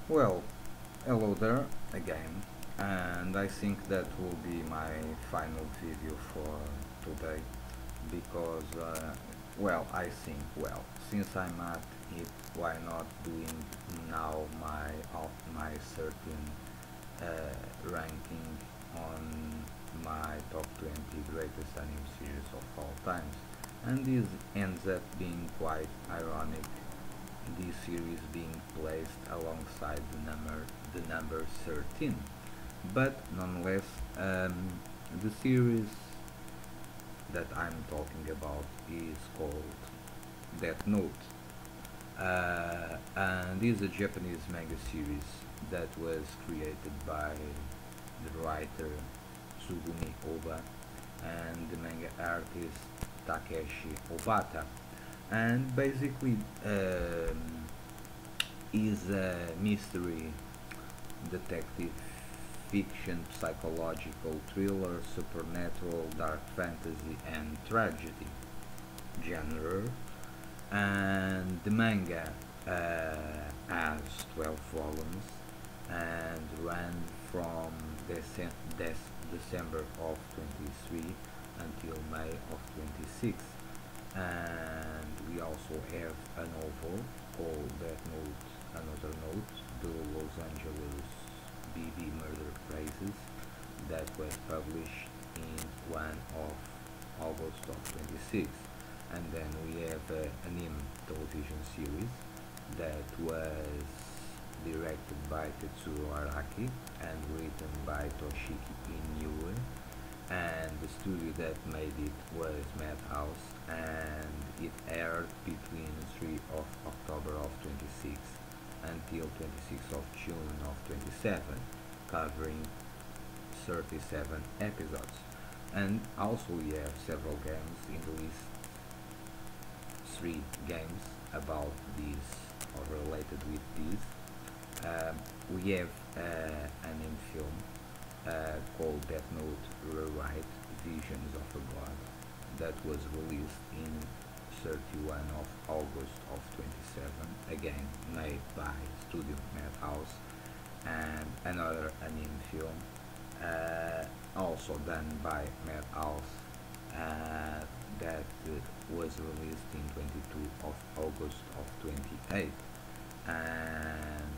Well, hello there again, and I think that will be my final video for today because, I think, since I'm at it, why not doing now my certain ranking on my top 20 greatest anime series of all times, and this ends up being quite ironic, this series being placed alongside the number 13. But nonetheless, the series that I'm talking about is called Death Note, and is a Japanese manga series that was created by the writer Tsugumi Oba and the manga artist Takeshi Obata. And basically, is a mystery, detective fiction, psychological thriller, supernatural, dark fantasy, and tragedy genre. And the manga has 12 volumes and ran from December of 23 until May of 26. And we also have a novel called Death Note, Another Note, the Los Angeles BB Murder Cases, that was published in 1 of August of 26. And then we have an anime television series that was directed by Tetsuro Araki and written by Toshiki Inoue, and the studio that made it was Madhouse, and it aired between 3 of October of 26 until 26th of June of 27, covering 37 episodes. And also we have several games in the list, 3 games about this or related with this. We have an in film called Death Note Rewrite Visions of a God that was released in 31 of August of 27, again made by Studio Madhouse, and another anime film also done by Madhouse that was released in 22 of August of 28, and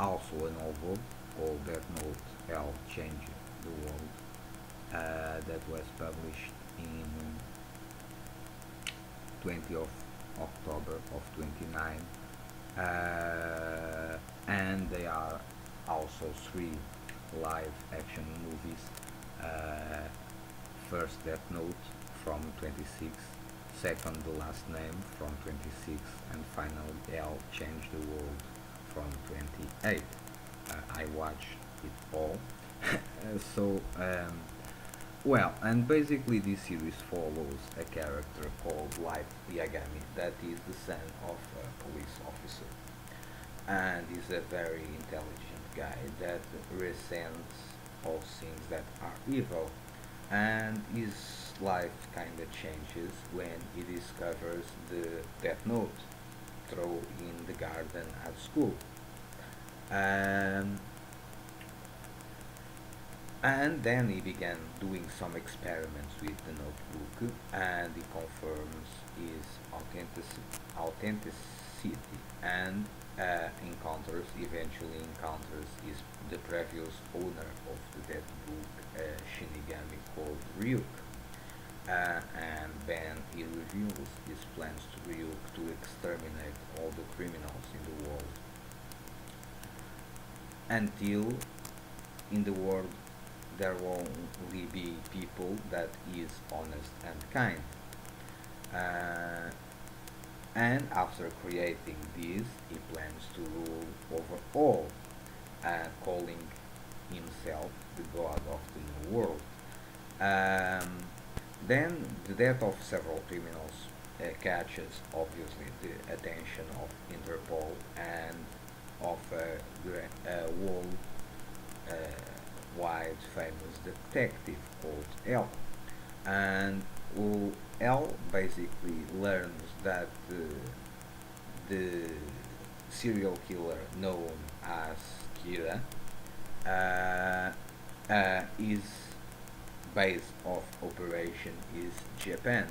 also a novel called Death Note L Change the World that was published in 20 of October of 29, and they are also 3 live action movies. Uh, First Death Note from 26, second The Last Name from 26, and finally L Change the World from 28. I watched it all. so, and basically this series follows a character called Light Yagami that is the son of a police officer, and is a very intelligent guy that resents all things that are evil, and his life kind of changes when he discovers the Death Note thrown in the garden at school. Um, and then he began doing some experiments with the notebook, and he confirms his authenticity, and eventually encounters the previous owner of the dead book, Shinigami, called Ryuk. And then he reveals his plans to Ryuk to exterminate all the criminals in the world, until in the world there will only be people that is honest and kind. Uh, and after creating this, he plans to rule over all, calling himself the god of the new world. Um, then the death of several criminals catches obviously the attention of Interpol and of a world uh, wide famous detective called L. And L basically learns that the serial killer known as Kira, uh, his base of operation is Japan,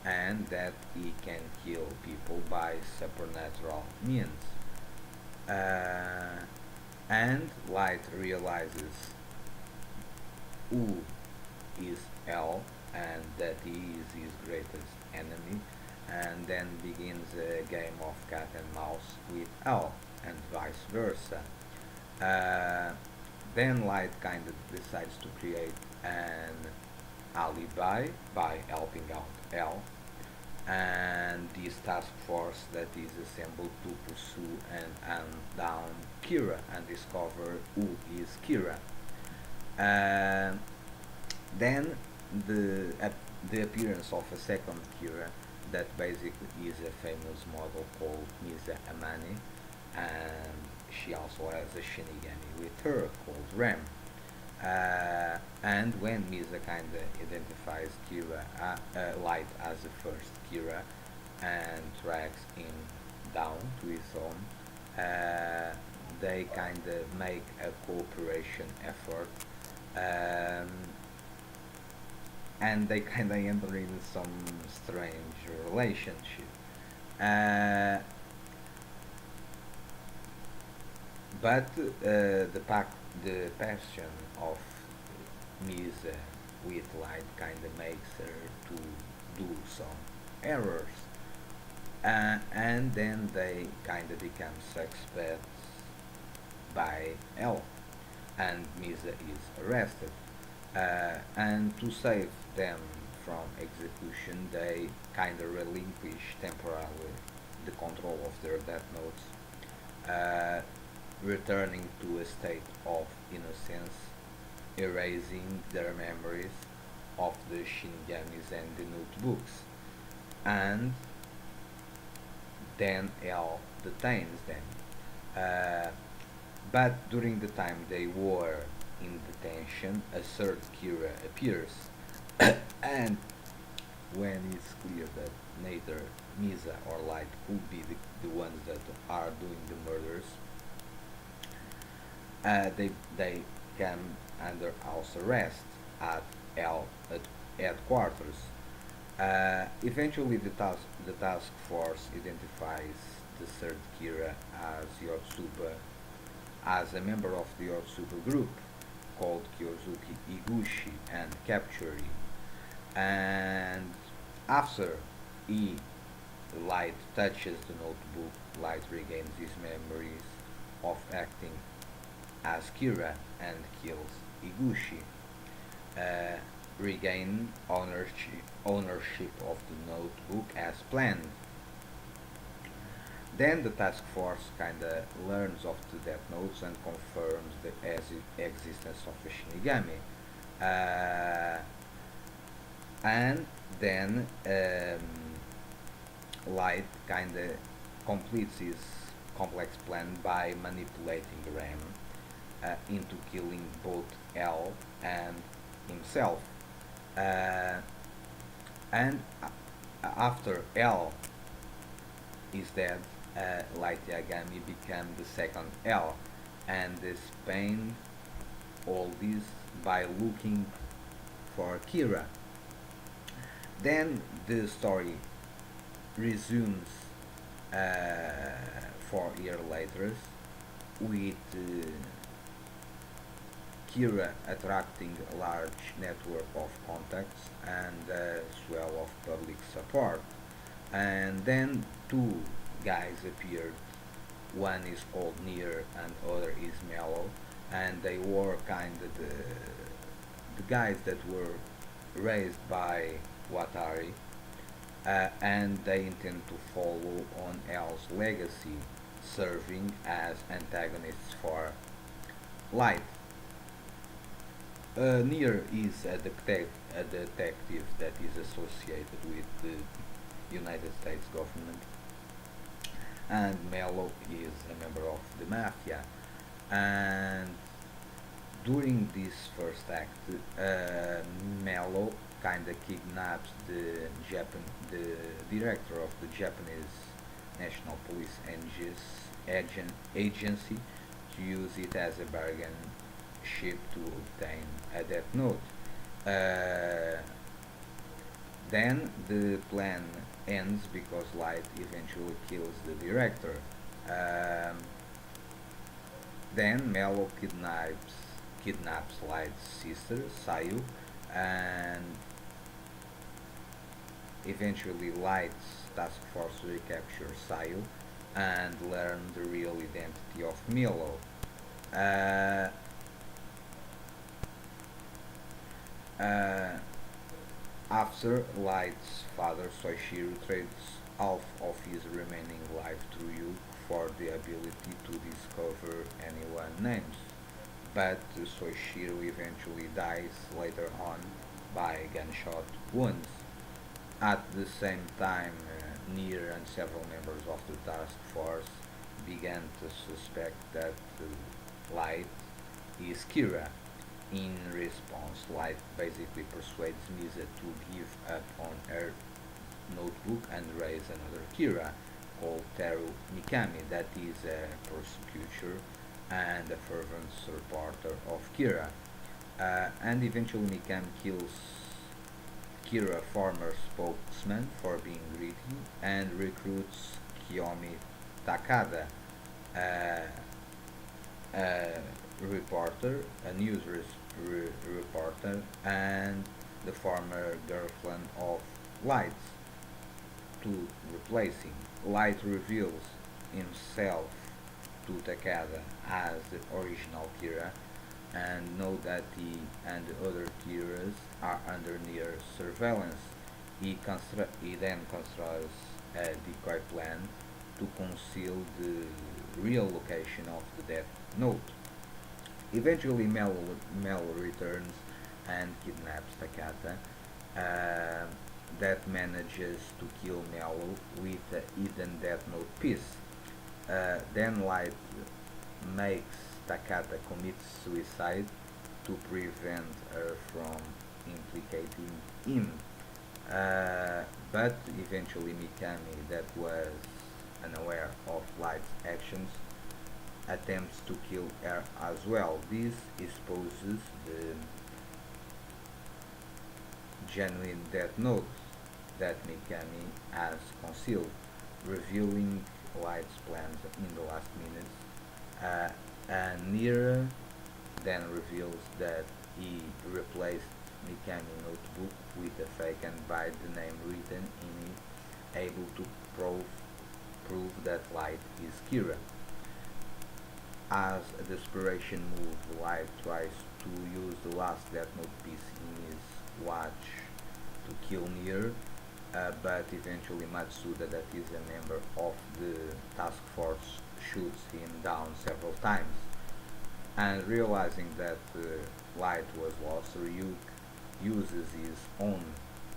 and that he can kill people by supernatural means. Uh, and Light realizes who is L and that he is his greatest enemy, and then begins a game of cat and mouse with L, and vice versa. Uh, then Light kind of decides to create an alibi by helping out L, and this task force that is assembled to pursue and hunt down Kira and discover who is Kira. Uh, then the the appearance of a second Kira that basically is a famous model called Misa Amani, and she also has a Shinigami with her called Rem. And when Misa kinda identifies Kira Light as the first Kira and tracks him down to his home, they kinda make a cooperation effort, um, and they kinda enter in some strange relationship. Uh, but the passion of Misa with Light kinda makes her to do some errors, and then they kinda become suspects by L, and Misa is arrested. And to save them from execution, they kinda relinquish temporarily the control of their death notes, uh, returning to a state of innocence, erasing their memories of the Shinigamis and the notebooks, and then L detains them. Uh, but during the time they were in detention, a third Kira appears, and when it's clear that neither Misa or Light could be the ones that are doing the murders, they come under house arrest at L at headquarters. Eventually, the task force identifies the third Kira as Yotsuba, as a member of the Yotsuba group called Kyozuki Iguchi, and capture him. And after he Light touches the notebook, Light regains his memories of acting as Kira and kills Iguchi. Regain ownership of the notebook as planned. Then the task force kinda learns of the death notes and confirms the existence of a Shinigami. Uh, and then Light kinda completes his complex plan by manipulating Ram into killing both L and himself. Uh, and after L is dead, Light Yagami became the second L, and explained all this by looking for Kira. Then the story resumes 4 years later with Kira attracting a large network of contacts and a swell of public support. And then two guys appeared. One is called Nier and other is Mellow, and they were kind of the guys that were raised by Watari, and they intend to follow on L's legacy, serving as antagonists for Light. Nier is a detective that is associated with the United States government, and Mello is a member of the mafia. And during this first act, Mello kind of kidnaps the director of the Japanese National Police NGS, agency to use it as a bargain chip to obtain a Death Note. Uh, then the plan ends because Light eventually kills the director. Um, then Mello kidnaps Light's sister Sayu, and eventually Light's task force recaptures Sayu and learn the real identity of Milo. Uh, uh, After Light's father Soichiro trades half of his remaining life to Ryuk for the ability to discover anyone's names, but Soichiro eventually dies later on by gunshot wounds. At the same time, Nier and several members of the task force began to suspect that Light is Kira. In response, Light basically persuades Misa to give up on her notebook and raise another Kira called Teru Mikami that is a persecutor and a fervent supporter of Kira. And eventually Mikami kills Kira, former spokesman, for being greedy and recruits Kiyomi Takada, uh, a reporter, a reporter, and the former girlfriend of Light to replace him. Light reveals himself to Takada as the original Kira and know that he and the other Kiras are under near surveillance. He then constructs a decoy plan to conceal the real location of the Death Note. Eventually, Mel returns and kidnaps Takata, uh, that manages to kill Mel with a hidden Death Note piece. Then Light makes Takata commit suicide to prevent her from implicating him. But eventually Mikami, that was unaware of Light's actions, attempts to kill her as well. This exposes the genuine Death Note that Mikami has concealed, revealing Light's plans in the last minutes. And Nira then reveals that he replaced Mikami notebook with a fake and by the name written in it, able to prove that Light is Kira. As a desperation move, Light tries to use the last Death Note piece in his watch to kill Nier, but eventually Matsuda, that is a member of the task force, shoots him down several times. And realizing that Light was lost, Ryuk uses his own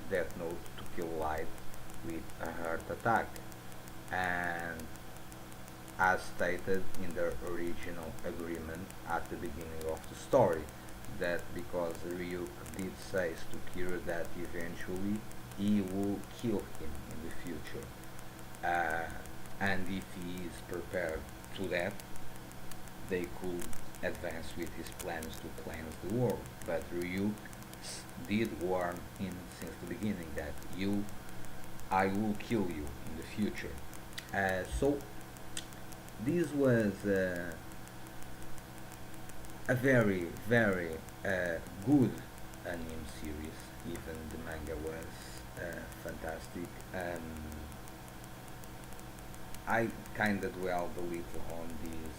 Death Note to kill Light with a heart attack. And as stated in the original agreement at the beginning of the story, that because Ryuk did say to Kira that eventually he will kill him in the future, uh, and if he is prepared to that, they could advance with his plans to cleanse the world. But Ryuk did warn him since the beginning that I will kill you in the future. So this was a very good anime series. Even the manga was fantastic. I kinda dwell a little on this,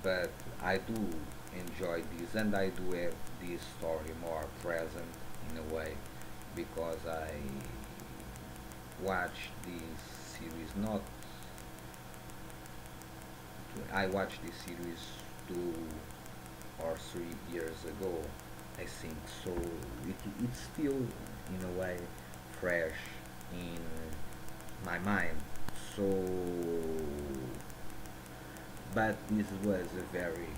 but I do enjoy this, and I do have this story more present in a way because I watched this series not. I watched this series 2 or 3 years ago, I think. So it's still in a way fresh in my mind. So, but this was a very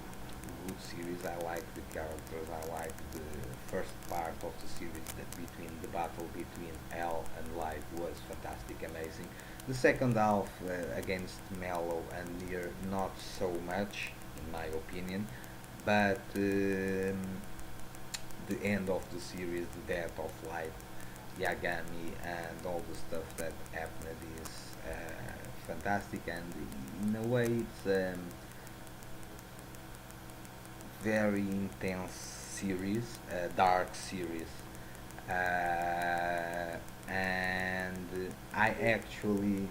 good series. I like the characters. I like the first part of the series that between the battle between L and Light was fantastic, amazing. The second half against Mello and Nier not so much in my opinion, but the end of the series, the death of Light Yagami and all the stuff that happened is fantastic, and in a way it's very intense series, dark series, and I actually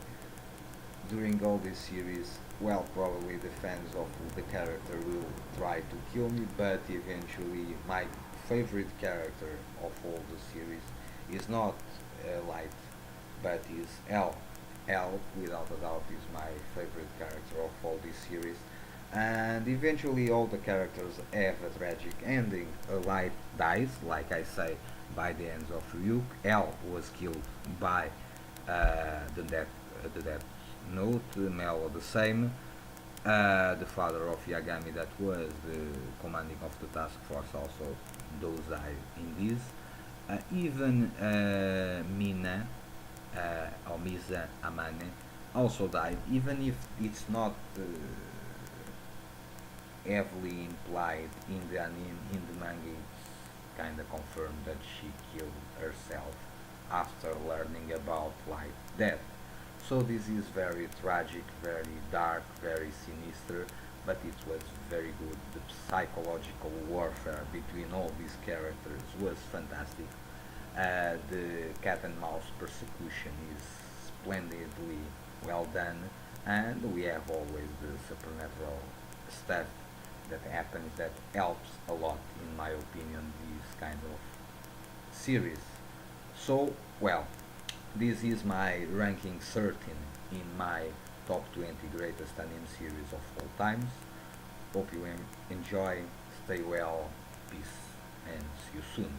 during all this series, well, probably the fans of the character will try to kill me, but eventually my favorite character of all the series is not Light, but is L. L, without a doubt, is my favorite character of all this series. And eventually, all the characters have a tragic ending. Light dies, like I say, by the hands of Ryuk. L was killed by the death note. Melo the same. The father of Yagami, that was the commanding of the task force, also those died in this. Even Mina or Misa Amane also died, even if it's not heavily implied in the anime. In the manga, it's kind of confirmed that she killed herself after learning about Light death. So this is very tragic, very dark, very sinister, but it was very good. The psychological warfare between all these characters was fantastic. The cat and mouse persecution is splendidly well done, and we have always the supernatural stuff that happens that helps a lot, in my opinion, this kind of series. So, well, this is my ranking 13 in my top 20 greatest anime series of all times. Hope you enjoy, stay well, peace, and see you soon.